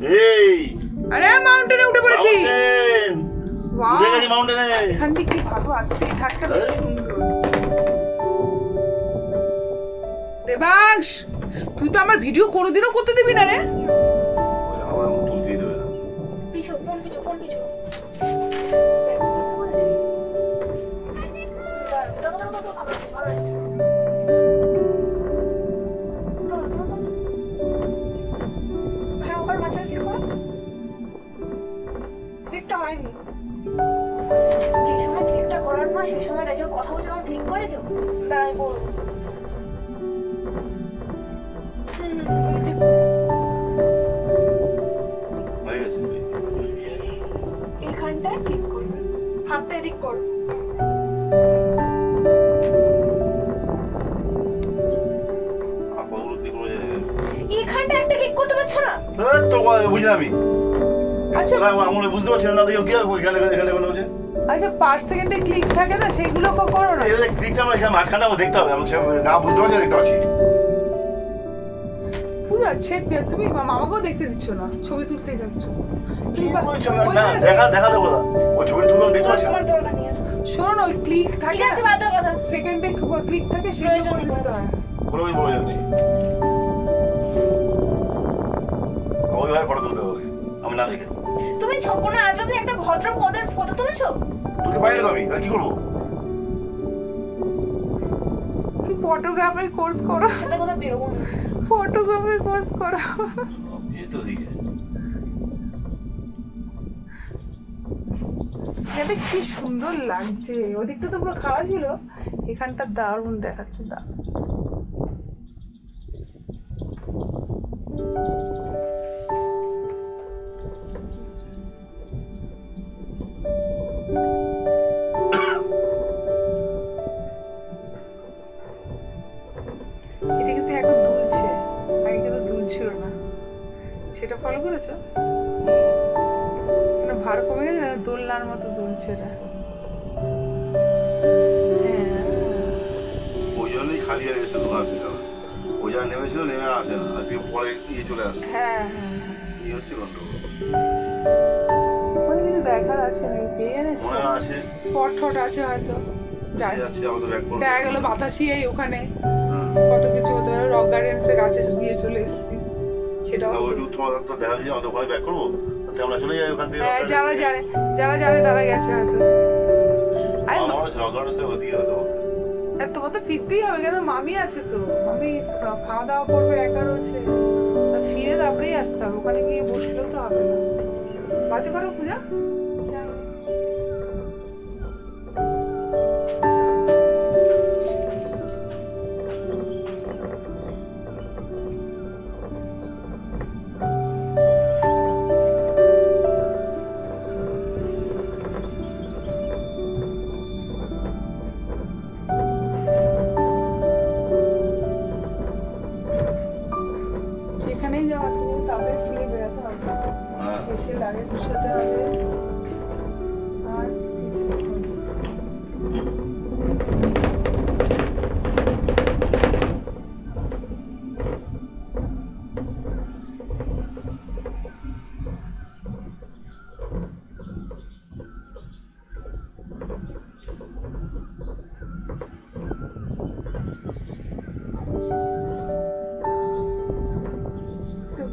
এই আরে মাউন্টেনে উঠে পড়েছি। মাউন্টেন উঠে গেছি মাউন্টেনে। এখান থেকে কি ভালো আসছে, এই ধারটা বেশ সুন্দর। দেবাংশ, তুই তো আমার ভিডিও কোনোদিনও করতে দিবি না রে। আমার তুলতেই দেবে না। পিছু ফোন পিছু ফোন পিছু হ্যাঁ ওখানে মাঝখানে ঠিক করো। ক্লিকটা হয়নি, যে সময় ক্লিকটা করার না সেই সময় যখন কথা বলছে তখন ক্লিক করে কেউ দাঁড়াই বলবো। হয়ে গেছে। এইখানটায় ক্লিক করবে, হাতটা এদিক করো। আর কতগুলো দিক করে এইখানটা একটা ক্লিক করতে পারছো না? তো বুঝলাম আমি। আচ্ছা আমরা বুঝতে পারছি না দেখো কি এখানে এখানে কোনো হচ্ছে। আচ্ছা 5 সেকেন্ডে ক্লিক থাকে না, সেইগুলো করো না। এই ক্লিকটা আমরা এখানে মাঝখানটা আমার দেখতে হবে। আমি না বুঝতে পারছি দেখতে পাচ্ছি। পূজা ছেদ তুমি মামাকেও দেখতে দিচ্ছ না, ছবি তুলতেই থাকছো। কি বলছো না দেখা দেখা দেবো না। ওই ছবি তুলে দেখতে পাচ্ছি না। তোমার দরকার নেই আর। শোনো না, ওই ক্লিক ঠিক থাকে আছে বাদ দাও কথা। সেকেন্ডে ক্লিক থাকে, সেগুলো প্রয়োজন করে নেই। দিতে হয়। কোনো কিছু প্রয়োজন নেই। ওইভাবে ফটো তুলতে হবে আমি না দেখে। তুমি কোনো আজ অব্দি একটা ভদ্র পদের ফটো তুলেছো? তুলতে পারি না তো আমি, তাহলে কি করবো? ফটোগ্রাফার কোর্স করো, সেটা কথা বেরোবো না। ফটোগ্রাফার কোর্স করো। এই তো দিকে এটা কি সুন্দর লাগছে। ওদিকটা তো পুরো খাড়া ছিল, এখানটা দারুণ দেখাচ্ছে। দারুণ এটা কিন্তু এখন দুলছে, আগে কিন্তু দুলছিল না। সেটা ফলো করেছো? ভার কমে গেছে, দোলনার মতো দুলছে এটা। হ্যাঁ ওই জন্যই খালি হয়ে গেছে দোকান থেকে। ওই যা নেমেছিল নেমে আসে না, আজকে পরে ইয়ে চলে আসছে। হ্যাঁ কি হচ্ছে গন্ডগোল? ওখানে কিছু দেখার আছে নাকি কে জানে। মনে আছে স্পট টট আছে হয়তো, যাই যাচ্ছে আমাদের ব্যাক করতে। দেখা গেলো বাতাসি এই ওখানে হ্যাঁ কত কিছু হতে পারে। রক গার্ডেন্সের কাছে গিয়ে চলে এসেছি, সেটাও ওই তোমার তো দেখা যাচ্ছে আমাদের ওখানে ব্যাক করবো, তাতে আমরা চলে যাই ওখান থেকে। হ্যাঁ যারা জানে তারা গেছে হয়তো। আরে আমার রগার্স ওদিকে হতো। আর তোমার তো ফিরতেই হবে, কেন মামি আছে তো। মামি খাওয়া দাওয়া করবে, একা রয়েছে, ফিরে তারপরেই আসতে হবে। ওখানে গিয়ে বসলেও তো হবে না। বাজে করো পূজা। যেখানেই যাওয়া আছে কিন্তু তাদের ফিরে বেরোতে হবে, হ্যাঁ এসে লাগেজ গুছাতে হবে আর কিছু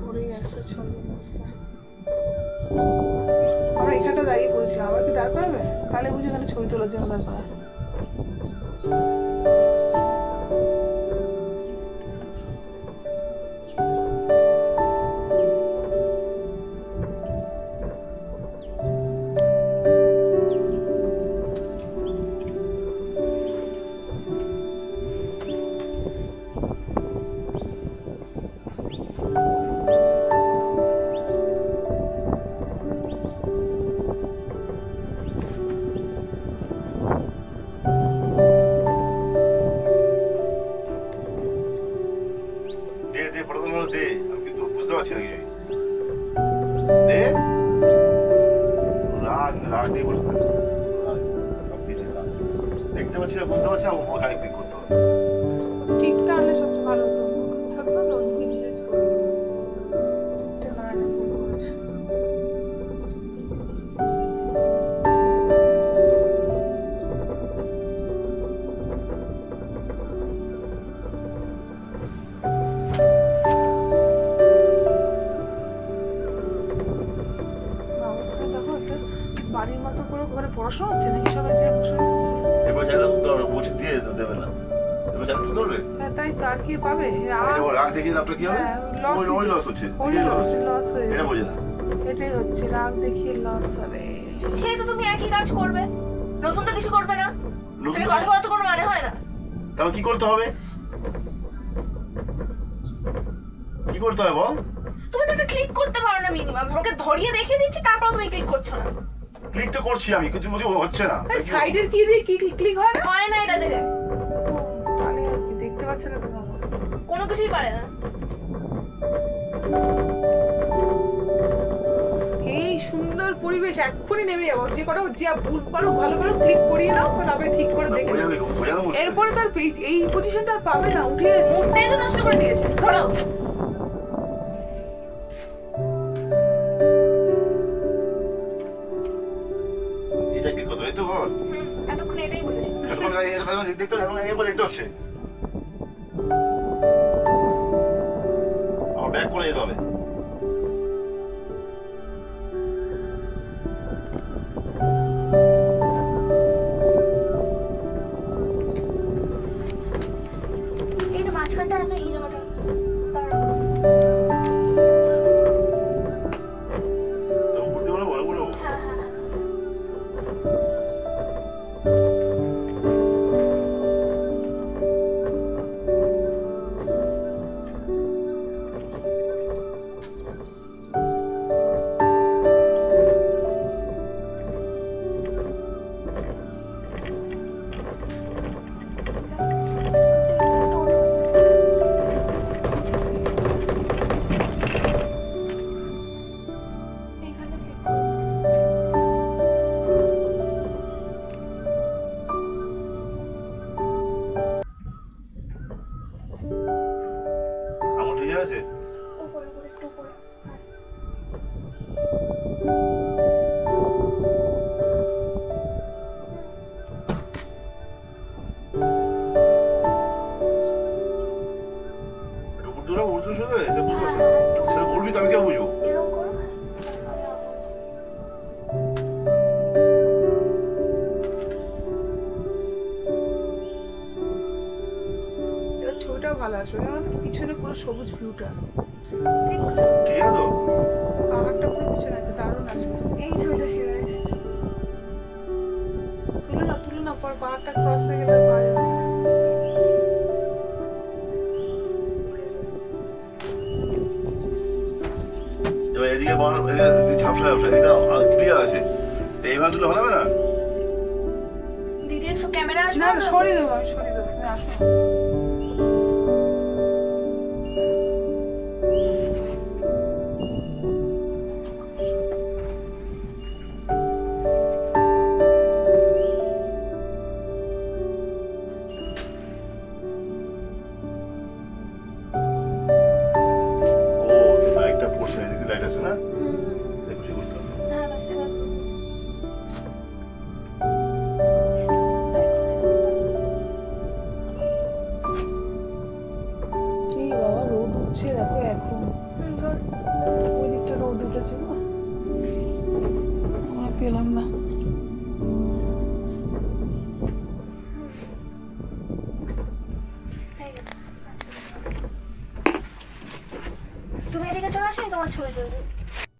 ঘুরেই আসছে, ছবি আসছে। আমরা এখানটা দাঁড়িয়ে পড়েছিলাম, আবার কি দাঁড় করাবে? তাহলে বুঝি এখানে ছবি তোলার জন্য দাঁড় করা। দে ফটো তুলে দে, আমি কিন্তু বুঝতে পারছি না কি। দে রাগ দিয়ে বসে থাক। দেখতে পাচ্ছি না, বুঝতে পারছি না, ওখানে ক্লিক করতে হবে। স্টিকটা আনলে সবচেয়ে ভালো হতো। থাকতো তো নিজে নিজে করে। এটা না আনলে ভুল করেছে। ওখানে পড়াশোনা হচ্ছে নাকি সবাই যে বসে আছে? এবার চাইলে বলছি দিয়ে দেবে না, এবার চাইলে তো ধরবে। হ্যাঁ, তাই তো আর কি পাবে? রাগ দেখিয়ে লাভটা কি হবে? হ্যাঁ, loss ওই লস হচ্ছে, ওই লস হয়ে এটা যাবে। বোঝে না। এটাই হচ্ছে, রাগ দেখিয়ে লস হবে। সেই তো তুমি একই কাজ করবে, নতুন তো কিছু করবে না। নতুন তুমি কথা বলার তো কোনো মানে হয় না। তাহলে কি করতে হবে? কি করতে হবে বল? তুমি তো একটা ক্লিক করতে পারো না মিনিমাম। আমাকে ধরিয়ে দেখিয়ে দিচ্ছি, তারপর তুমি ক্লিক করছো না। ক্লিক তো করছি আমি, কিন্তু হচ্ছে না। সাইডের কি দিয়ে কি ক্লিক হয় না? হয় না এটা দেখে, তাহলে আর কি দেখতে পাচ্ছে না তোমার? কোনো কিছুই পারে না। এই সুন্দর পরিবেশ, এক্ষুনি নেমে যাবো। যে কটা যা ভুল পারো ভালো করে ক্লিক করিয়ে নাও, তারপরে ঠিক করে দেখে বোঝাবে, নাও। বোঝানো মুশকিল। এরপরে তার এই পজিশনটা আর পাবে না, উঠে যাচ্ছে। মুডটাই তো নষ্ট করে দিয়েছে। ধরো এটা কি করতে এই তো বল। এতক্ষণ এটাই বলেছি। এখন দেখতে এখন এই বলে দেখতে হচ্ছে। আমার ব্যাক করে যেতে হবে। এইটা মাঝখানটা একটা এই জায়গাটা বুঝতে পারবো, বলো বলো। হ্যাঁ হ্যাঁ হ্যাঁ। এইখানে click করো। আমার ঠিক আছে। উপরে উপরে একটু উপরে। হ্যাঁ। একটু উর্দু না, উর্দু শুনে এটা বুঝতে হ্যাঁ, পারছি। হ্যাঁ, একটু সেটা বলবি তো আমি কে বুঝবো? এরকম করো। এবার ছবিটাও ভালো আসবে, কারণ পিছনে পুরো সবুজ ভিউটা, ঠিক করো। ঠিক আছে তো? পাহাড়টা পুরো পিছনে আছে, দারুণ আসবে। এই ছবিটা সেরা এসছে। তুলে না, পর পাহাড়টা ক্রস হয়ে গেলে পাওয়া যাবে না। এবার এদিকে বল, এদিকে ঝাপসা ঝাপসা, এদিকে ক্লিয়ার আছে। তো এইভাবে তুলে হবে না? দিদির ক্যামেরা আসবে না না, সরিয়ে দেবো, আমি সরিয়ে দেবো, তুমি আসো। ও, লাইটটা পড়ছে, এদিকে লাইট আছে না? দেখো সে করতে হবে। হ্যাঁ বাস এবার এই বাবা, রোদ উঠছে দেখো এখন। ধর। ওই দিকটা রোদ উঠেছে গো, আমরা পেলাম না। হয়ে গেছে। তুমি এদিকে চলে আসো, তোমার ছবি চলবে।